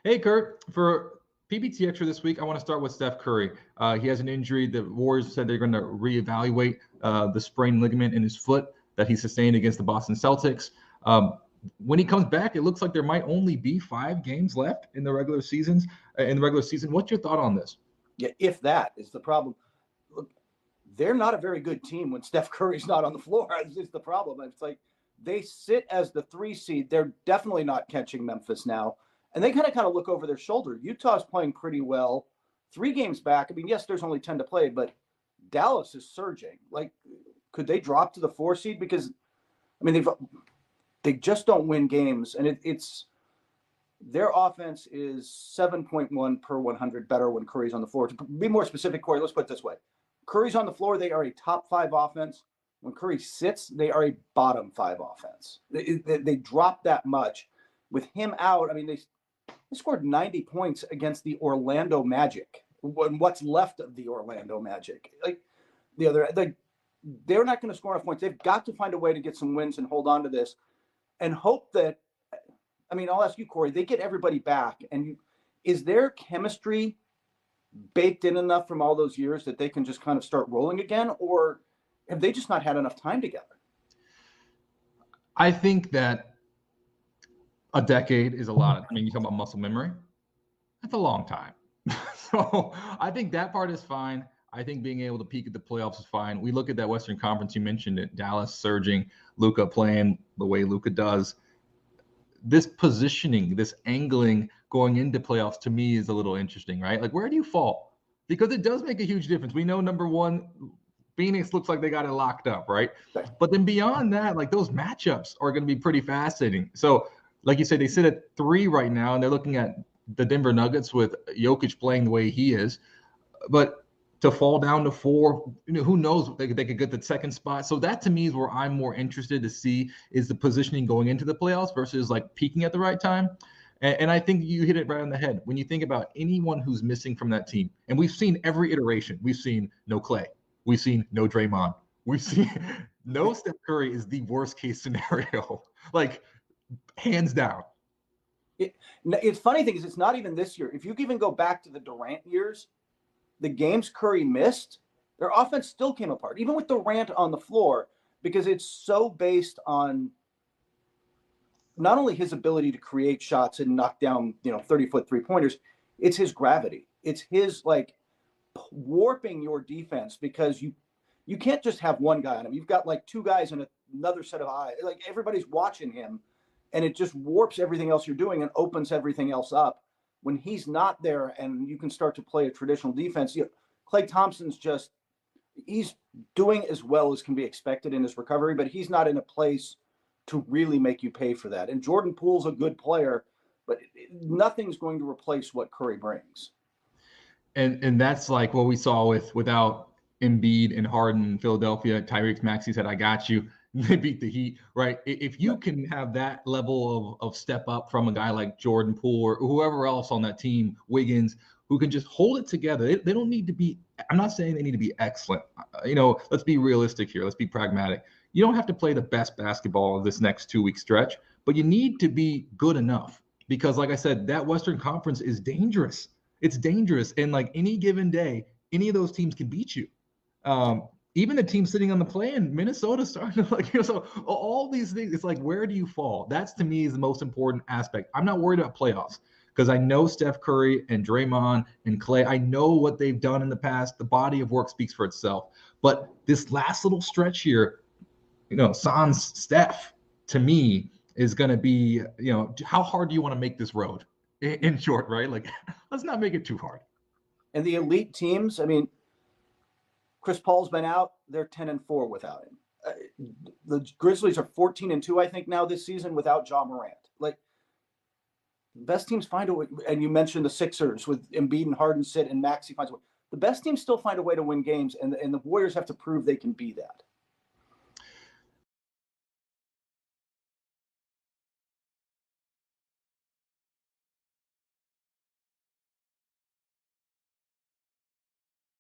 Hey, Kurt. For PBT Extra this week, I want to start with Steph Curry. He has an injury. The Warriors said they're going to reevaluate the sprained ligament in his foot that he sustained against the Boston Celtics. When he comes back, it looks like there might only be 5 games left in the regular seasons. What's your thought on this? Yeah, if that is the problem. Look, they're not a very good team when Steph Curry's not on the floor. It's the problem. It's like they sit as the 3 seed. They're definitely not catching Memphis now. And they kind of look over their shoulder. Utah's playing pretty well. 3 games back. I mean, yes, there's only 10 to play, but Dallas is surging. Like, could they drop to the 4 seed? Because, I mean, they just don't win games. And it's their offense is 7.1 per 100 better when Curry's on the floor. To be more specific, Corey, let's put it this way. Curry's on the floor, they are a top 5 offense. When Curry sits, they are a bottom 5 offense. They drop that much. With him out, I mean, they scored 90 points against the Orlando Magic. What's left of the Orlando Magic? They're not going to score enough points. They've got to find a way to get some wins and hold on to this and hope that, I mean, I'll ask you, Corey, they get everybody back. And is their chemistry baked in enough from all those years that they can just kind of start rolling again? Or have they just not had enough time together? I think that a decade is a lot. I mean, you talk about muscle memory. That's a long time. So I think that part is fine. I think being able to peak at the playoffs is fine. We look at that Western Conference, you mentioned it, Dallas surging, Luka playing the way Luka does. This positioning, this angling going into playoffs to me is a little interesting, right? Like, where do you fall? Because it does make a huge difference. We know, number one, Phoenix looks like they got it locked up, right? But then beyond that, like, those matchups are going to be pretty fascinating. So, like you said, they sit at 3 right now, and they're looking at the Denver Nuggets with Jokic playing the way he is. But to fall down to 4, who knows? They could get the second spot. So that to me is where I'm more interested to see is the positioning going into the playoffs versus like peaking at the right time. And I think you hit it right on the head. When you think about anyone who's missing from that team, and we've seen every iteration. We've seen no Clay. We've seen no Draymond. We've seen no Steph Curry is the worst case scenario, like hands down. It's funny thing is it's not even this year. If you even go back to the Durant years, the games Curry missed, their offense still came apart, even with Durant on the floor, because it's so based on not only his ability to create shots and knock down, 30-foot 3-pointers, it's his gravity. It's his like warping your defense because you can't just have one guy on him. You've got like 2 guys and another set of eyes. Like everybody's watching him, and it just warps everything else you're doing and opens everything else up. When he's not there and you can start to play a traditional defense, Klay Thompson's he's doing as well as can be expected in his recovery, but he's not in a place to really make you pay for that. And Jordan Poole's a good player, but nothing's going to replace what Curry brings. And that's like what we saw without Embiid and Harden in Philadelphia. Tyrese Maxey said, "I got you." They beat the Heat, right? If you can have that level of step up from a guy like Jordan Poole or whoever else on that team, Wiggins, who can just hold it together. They don't need to be, I'm not saying they need to be excellent. Let's be realistic here. Let's be pragmatic. You don't have to play the best basketball of this next 2-week stretch, but you need to be good enough because, like I said, that Western Conference is dangerous. It's dangerous. And like any given day, any of those teams can beat you. Even the team sitting on the play-in, Minnesota starting to so all these things, it's like, where do you fall? That's to me is the most important aspect. I'm not worried about playoffs because I know Steph Curry and Draymond and Clay. I know what they've done in the past. The body of work speaks for itself. But this last little stretch here, sans Steph, to me, is going to be, how hard do you want to make this road? In short, right? Like, let's not make it too hard. And the elite teams, I mean, Chris Paul's been out. They're 10-4 without him. The Grizzlies are 14-2, I think, now this season without Ja Morant. Like, best teams find a way. And you mentioned the Sixers with Embiid and Harden sit and Maxey finds a way. The best teams still find a way to win games, and the Warriors have to prove they can be that.